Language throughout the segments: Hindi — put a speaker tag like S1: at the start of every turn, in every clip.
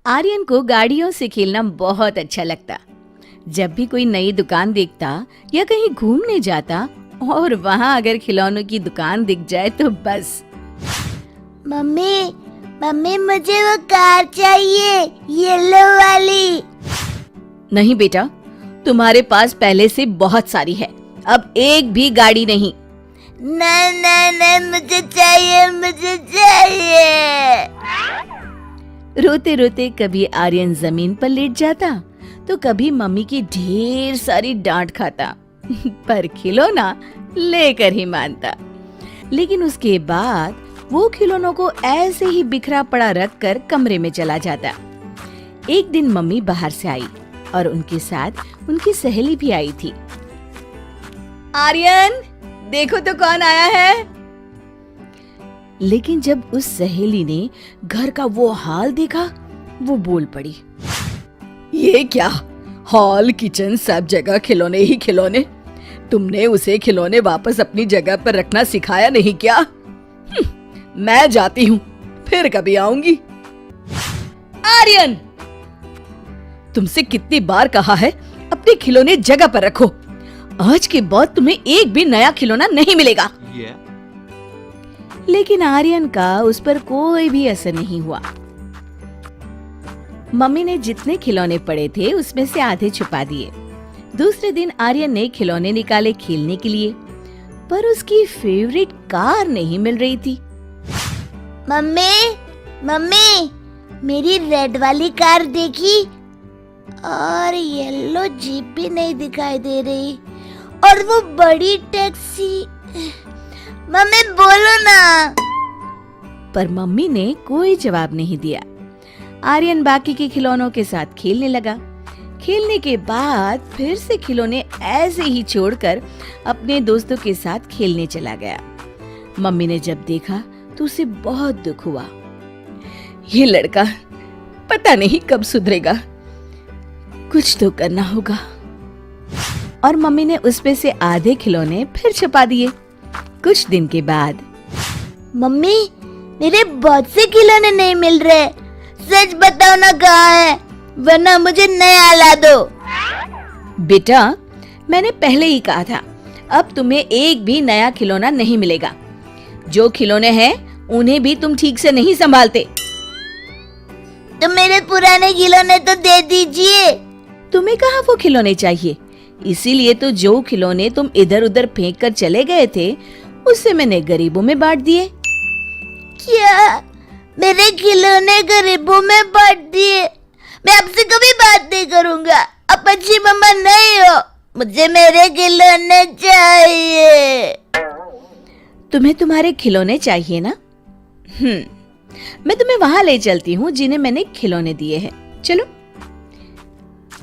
S1: आर्यन को गाड़ियों से खेलना बहुत अच्छा लगता। जब भी कोई नई दुकान देखता या कहीं घूमने जाता और वहाँ अगर खिलौनों की दुकान दिख जाए तो बस।
S2: मम्मी मम्मी मुझे वो कार चाहिए, येलो वाली।
S1: नहीं बेटा, तुम्हारे पास पहले से बहुत सारी है, अब एक भी गाड़ी नहीं।
S2: नहीं नहीं नहीं, मुझे चाहिए, मुझे चाहिए।
S1: रोते रोते कभी आर्यन जमीन पर लेट जाता तो कभी मम्मी की ढेर सारी डांट खाता पर खिलौना लेकर ही मानता। लेकिन उसके बाद वो खिलौनों को ऐसे ही बिखरा पड़ा रखकर कमरे में चला जाता। एक दिन मम्मी बाहर से आई और उनके साथ उनकी सहेली भी आई थी। आर्यन, देखो तो कौन आया है। लेकिन जब उस सहेली ने घर का वो हाल देखा, वो बोल पड़ी, ये क्या, हॉल किचन सब जगह खिलौने ही खिलौने। तुमने उसे खिलौने वापस अपनी जगह पर रखना सिखाया नहीं क्या? मैं जाती हूँ, फिर कभी आऊंगी। आर्यन, तुमसे कितनी बार कहा है अपने खिलौने जगह पर रखो। आज के बाद तुम्हें एक भी नया खिलौना नहीं मिलेगा। लेकिन आर्यन का उस पर कोई भी असर नहीं हुआ। मम्मी ने जितने खिलौने पड़े थे उसमें से आधे छुपा दिए। दूसरे दिन आर्यन ने खिलौने निकाले खेलने के लिए, पर उसकी फेवरेट कार नहीं मिल रही थी।
S2: मम्मी मम्मी, मेरी रेड वाली कार देखी और येलो जीप भी नहीं दिखाई दे रही, और वो बड़ी टैक्सी। मम्मी बोलो ना।
S1: पर मम्मी ने कोई जवाब नहीं दिया। आर्यन बाकी के खिलौनों के साथ खेलने लगा। खेलने के बाद फिर से खिलौने ऐसे ही छोड़कर अपने दोस्तों के साथ खेलने चला गया। मम्मी ने जब देखा तो उसे बहुत दुख हुआ। ये लड़का पता नहीं कब सुधरेगा, कुछ तो करना होगा। और मम्मी ने उस पे से आधे खिलौने फिर छुपा दिए। कुछ दिन के बाद,
S2: मम्मी मेरे बहुत से खिलौने नहीं मिल रहे, सच बताओ ना कहाँ है, वरना मुझे नया ला दो।
S1: बेटा, मैंने पहले ही कहा था, अब तुम्हें एक भी नया खिलौना नहीं मिलेगा। जो खिलौने हैं उन्हें भी तुम ठीक से नहीं संभालते।
S2: तो मेरे पुराने खिलौने तो दे दीजिए।
S1: तुम्हें कहाँ वो खिलौने चाहिए? इसीलिए तो जो खिलौने तुम इधर उधर फेंक कर चले गए थे उससे मैंने गरीबों में बांट दिए।
S2: क्या मेरे खिलौने गरीबों में बांट दिए? मैं आपसे कभी बात नहीं करूँगा, आप अच्छी मम्मा नहीं हो, मुझे मेरे खिलौने चाहिए।
S1: तुम्हें तुम्हारे खिलौने चाहिए ना? मैं तुम्हें वहां ले चलती हूँ जिन्हें मैंने खिलौने दिए हैं, चलो।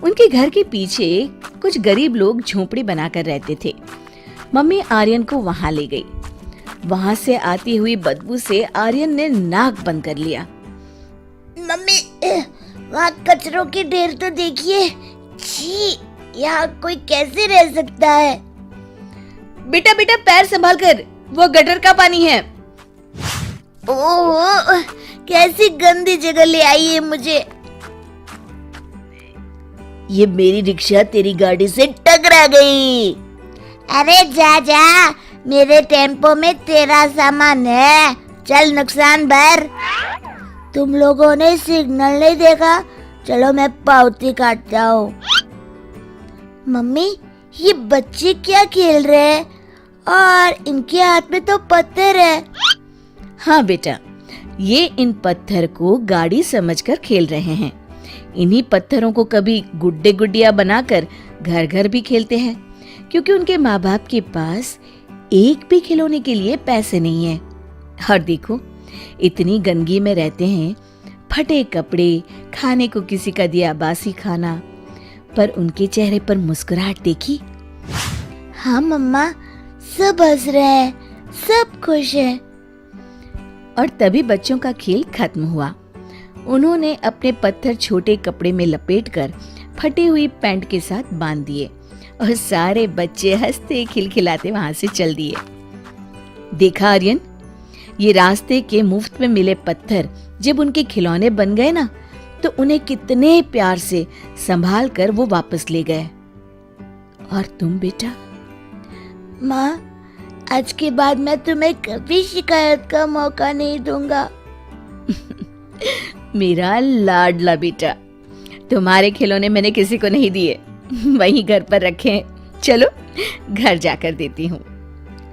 S1: उनके घर के पीछे कुछ गरीब लोग झोपड़ी बनाकर रहते थे। मम्मी आर्यन को वहां ले गई। वहां से आती हुई बदबू से आर्यन ने नाक बंद कर लिया।
S2: मम्मी, वहाँ कचरों के ढेर तो देखिए। छी, यहाँ कोई कैसे रह सकता है?
S1: बेटा बेटा, पैर संभाल कर, वो गटर का पानी है।
S2: ओह, कैसी गंदी जगह ले आई है मुझे। ये मेरी रिक्शा तेरी गाड़ी से टकरा गई। अरे जा जा, मेरे टेम्पो में तेरा सामान है, चल नुकसान भर। तुम लोगों ने सिग्नल नहीं देखा, चलो मैं पावती काटता हूँ। मम्मी, ये बच्चे क्या खेल रहे हैं और इनके हाथ में तो पत्थर है।
S1: हाँ बेटा, ये इन पत्थर को गाड़ी समझकर खेल रहे हैं। इन्हीं पत्थरों को कभी गुड्डे गुड्डिया बनाकर घर घर भी खेलते हैं, क्योंकि उनके माँ बाप के पास एक भी खिलौने के लिए पैसे नहीं है। और देखो, इतनी गंदगी में रहते हैं, फटे कपड़े, खाने को किसी का दिया बासी खाना, पर उनके चेहरे पर मुस्कुराहट देखी।
S2: हाँ मम्मा, सब हंस रहे हैं, सब खुश हैं।
S1: और तभी बच्चों का खेल खत्म हुआ। उन्होंने अपने पत्थर छोटे कपड़े में लपेटकर फटी हुई पैंट के साथ बांध दिए और सारे बच्चे हंसते खिलखिलाते वहां से चल दिए। देखा आर्यन, ये रास्ते के मुफ्त में मिले पत्थर जब उनके खिलौने बन गए ना, तो उन्हें कितने प्यार से संभाल कर वो वापस ले गए। और तुम बेटा?
S2: माँ, आज के बाद मैं तुम्हें कभी शिकायत का मौका नहीं दूंगा।
S1: मेरा लाडला बेटा, तुम्हारे खिलौने मैंने किसी को नहीं दिए, वहीं घर पर रखे हैं। चलो घर जाकर देती हूँ।